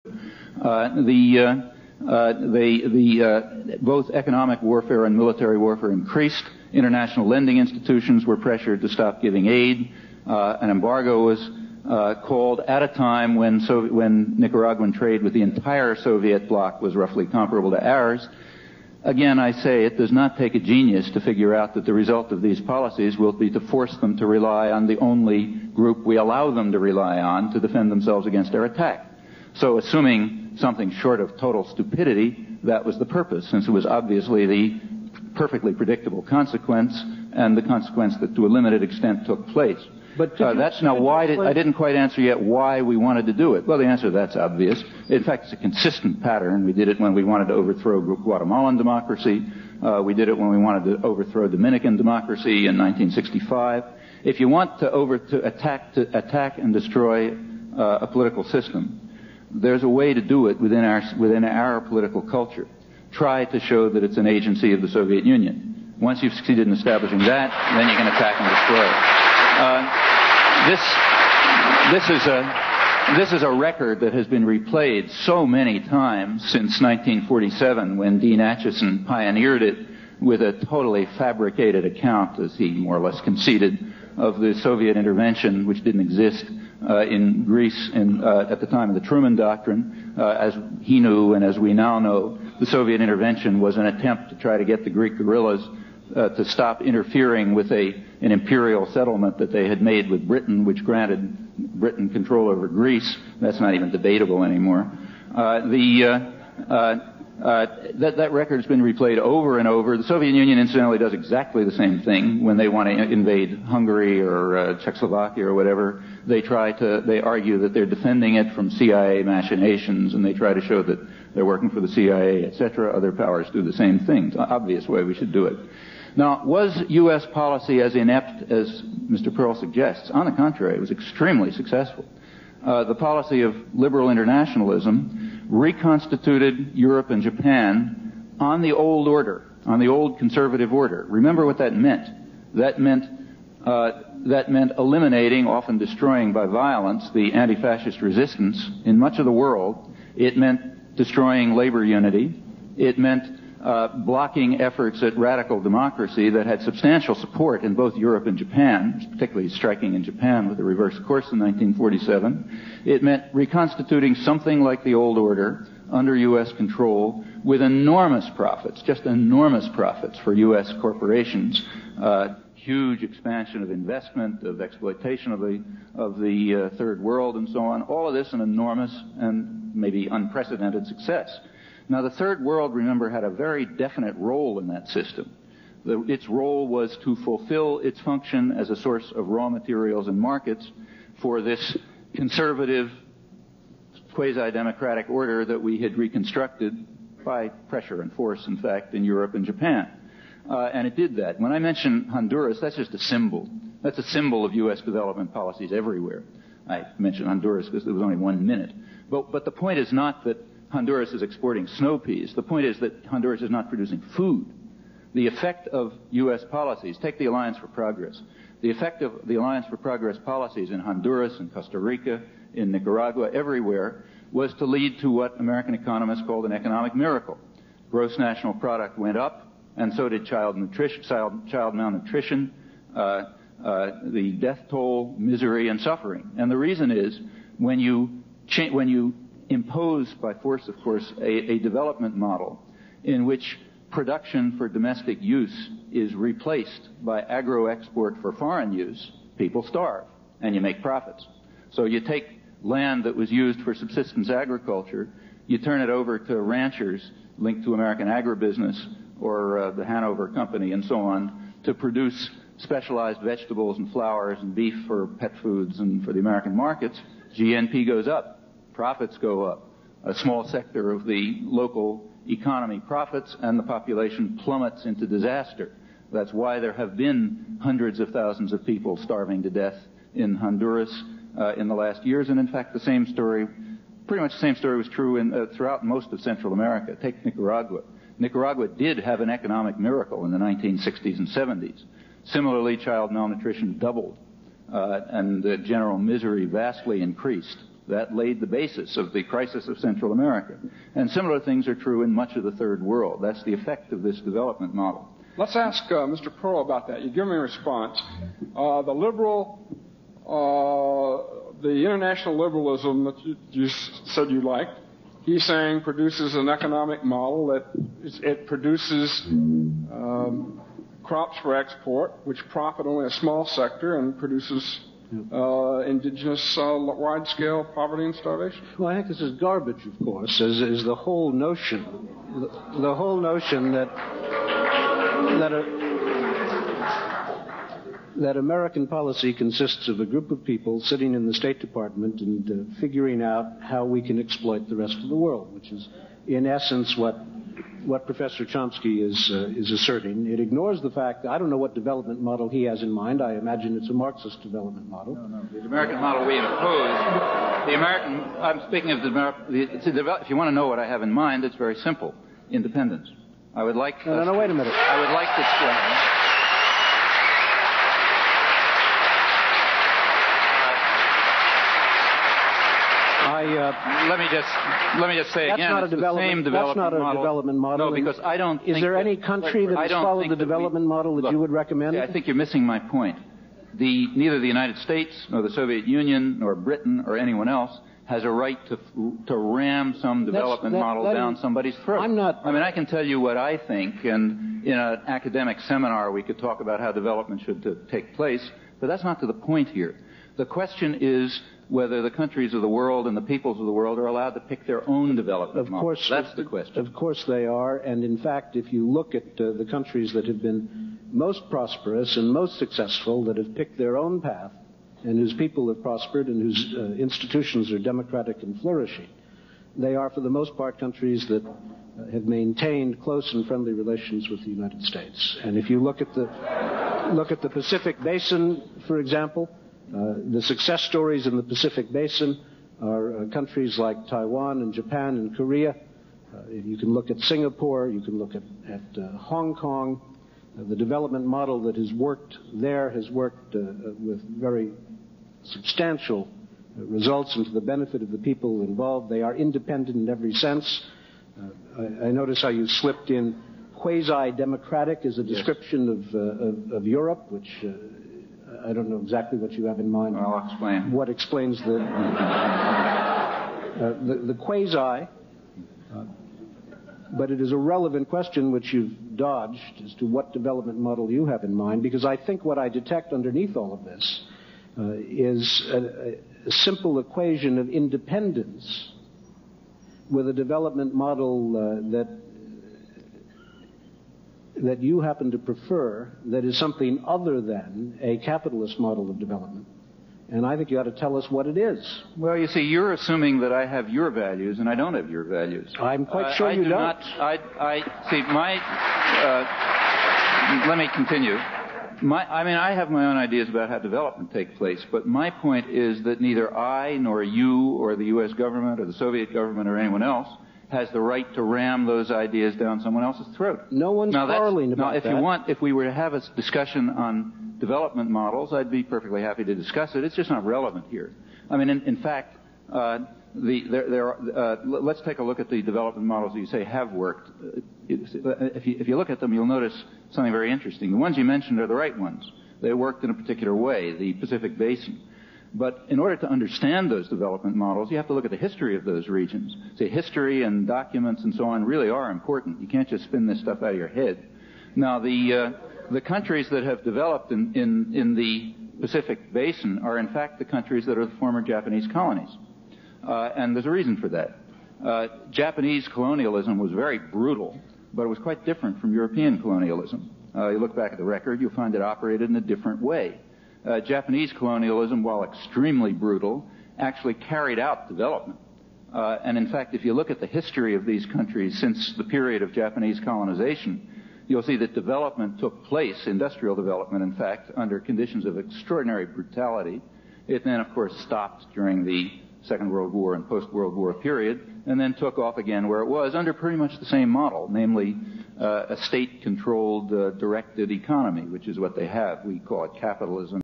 Both economic warfare and military warfare increased. International lending institutions were pressured to stop giving aid. An embargo was called at a time when Nicaraguan trade with the entire Soviet bloc was roughly comparable to ours. Again, I say it does not take a genius to figure out that the result of these policies will be to force them to rely on the only group we allow them to rely on to defend themselves against our attack. So assuming something short of total stupidity, that was the purpose, since it was obviously the perfectly predictable consequence, and the consequence that to a limited extent took place. But that's now why I didn't quite answer yet why we wanted to do it. Well, the answer to that's obvious. In fact, it's a consistent pattern. We did it when we wanted to overthrow Guatemalan democracy. We did it when we wanted to overthrow Dominican democracy in 1965. If you want to attack and destroy a political system, there's a way to do it within our political culture. Try to show that it's an agency of the Soviet Union. Once you've succeeded in establishing that, then you can attack and destroy it. This is a record that has been replayed so many times since 1947, when Dean Acheson pioneered it with a totally fabricated account, as he more or less conceded, of the Soviet intervention, which didn't exist in Greece at the time of the Truman Doctrine. As he knew, and as we now know, the Soviet intervention was an attempt to try to get the Greek guerrillas to stop interfering with an imperial settlement that they had made with Britain, which granted Britain control over Greece. That's not even debatable anymore. That record has been replayed over and over. The Soviet Union, incidentally, does exactly the same thing when they want to invade Hungary or Czechoslovakia or whatever. They argue that they're defending it from CIA machinations, and they try to show that they're working for the CIA, etc. Other powers do the same thing. It's an obvious way we should do it. Now, was U.S. policy as inept as Mr. Perle suggests? On the contrary, it was extremely successful. The policy of liberal internationalism reconstituted Europe and Japan on the old order, on the old conservative order. Remember what that meant. That meant eliminating, often destroying by violence, the anti-fascist resistance in much of the world. It meant destroying labor unity. It meant blocking efforts at radical democracy that had substantial support in both Europe and Japan, particularly striking in Japan with the reverse course in 1947. It meant reconstituting something like the old order under U.S. control with enormous profits, just enormous profits for U.S. corporations, huge expansion of investment, of exploitation of the third world and so on. All of this an enormous and maybe unprecedented success. Now, the Third World, remember, had a very definite role in that system. Its role was to fulfill its function as a source of raw materials and markets for this conservative, quasi-democratic order that we had reconstructed by pressure and force, in fact, in Europe and Japan. And it did that. When I mention Honduras, that's just a symbol. That's a symbol of U.S. development policies everywhere. I mentioned Honduras because there was only 1 minute. But the point is not that Honduras is exporting snow peas. The point is that Honduras is not producing food. The effect of U.S. policies, take the Alliance for Progress. The effect of the Alliance for Progress policies in Honduras, in Costa Rica, in Nicaragua, everywhere, was to lead to what American economists called an economic miracle. Gross national product went up, and so did child malnutrition, the death toll, misery, and suffering. And the reason is, when you impose by force, of course, a development model in which production for domestic use is replaced by agro-export for foreign use, people starve, and you make profits. So you take land that was used for subsistence agriculture, you turn it over to ranchers linked to American agribusiness or the Hanover Company and so on to produce specialized vegetables and flowers and beef for pet foods and for the American markets. GNP goes up. Profits go up. A small sector of the local economy profits, and the population plummets into disaster. That's why there have been hundreds of thousands of people starving to death in Honduras in the last years. And in fact, pretty much the same story was true throughout most of Central America. Take Nicaragua. Nicaragua did have an economic miracle in the 1960s and 70s. Similarly, child malnutrition doubled, and general misery vastly increased. That laid the basis of the crisis of Central America. And similar things are true in much of the Third World. That's the effect of this development model. Let's ask Mr. Perle about that. You give me a response. The international liberalism that you said you liked, he's saying produces an economic model that it produces crops for export, which profit only a small sector and produces indigenous wide-scale poverty and starvation. Well, I think this is garbage, of course, is the whole notion, the whole notion that American policy consists of a group of people sitting in the State Department and figuring out how we can exploit the rest of the world, which is, in essence, what Professor Chomsky is asserting. It ignores the fact that I don't know what development model he has in mind. I imagine it's a Marxist development model. No. The American model we impose, I'm speaking of if you want to know what I have in mind, it's very simple. Independence. I would like... No, wait a minute. I would like to explain... Let me just say again, it's the same development model. That's not a development model. No, because I don't think... Is there any country that has followed the development model that you would recommend? I think you're missing my point. Neither the United States, nor the Soviet Union, nor Britain, or anyone else has a right to ram some development model down somebody's throat. I can tell you what I think, and in an academic seminar we could talk about how development should take place, but that's not to the point here. The question is whether the countries of the world and the peoples of the world are allowed to pick their own development model. That's the question. Of course they are, and in fact, if you look at the countries that have been most prosperous and most successful, that have picked their own path, and whose people have prospered and whose institutions are democratic and flourishing, they are, for the most part, countries that have maintained close and friendly relations with the United States. And if you look at the Pacific Basin, for example, the success stories in the Pacific Basin are countries like Taiwan and Japan and Korea. You can look at Singapore. You can look at Hong Kong. The development model that has worked there has worked with very substantial results and to the benefit of the people involved. They are independent in every sense. I notice how you slipped in quasi-democratic as a description of Europe, which... I don't know exactly what you have in mind. I'll explain. What explains the quasi, but it is a relevant question which you've dodged as to what development model you have in mind, because I think what I detect underneath all of this is a simple equation of independence with a development model that you happen to prefer that is something other than a capitalist model of development. And I think you ought to tell us what it is. Well, you see, you're assuming that I have your values, and I don't have your values. I'm quite sure you don't. Let me continue. I have my own ideas about how development takes place, but my point is that neither I nor you or the U.S. government or the Soviet government or anyone else has the right to ram those ideas down someone else's throat. No one's quarreling about that. If we were to have a discussion on development models, I'd be perfectly happy to discuss it. It's just not relevant here. In fact, let's take a look at the development models that you say have worked. If you look at them, you'll notice something very interesting. The ones you mentioned are the right ones. They worked in a particular way, the Pacific Basin. But in order to understand those development models, you have to look at the history of those regions. See, history and documents and so on really are important. You can't just spin this stuff out of your head. Now, the countries that have developed in the Pacific Basin are, in fact, the countries that are the former Japanese colonies. And there's a reason for that. Japanese colonialism was very brutal, but it was quite different from European colonialism. You look back at the record, you'll find it operated in a different way. Japanese colonialism, while extremely brutal, actually carried out development. And in fact, if you look at the history of these countries since the period of Japanese colonization, you'll see that development took place, industrial development, in fact, under conditions of extraordinary brutality. It then, of course, stopped during the Second World War and post-World War period, and then took off again where it was under pretty much the same model, namely a state-controlled, directed economy, which is what they have. We call it capitalism.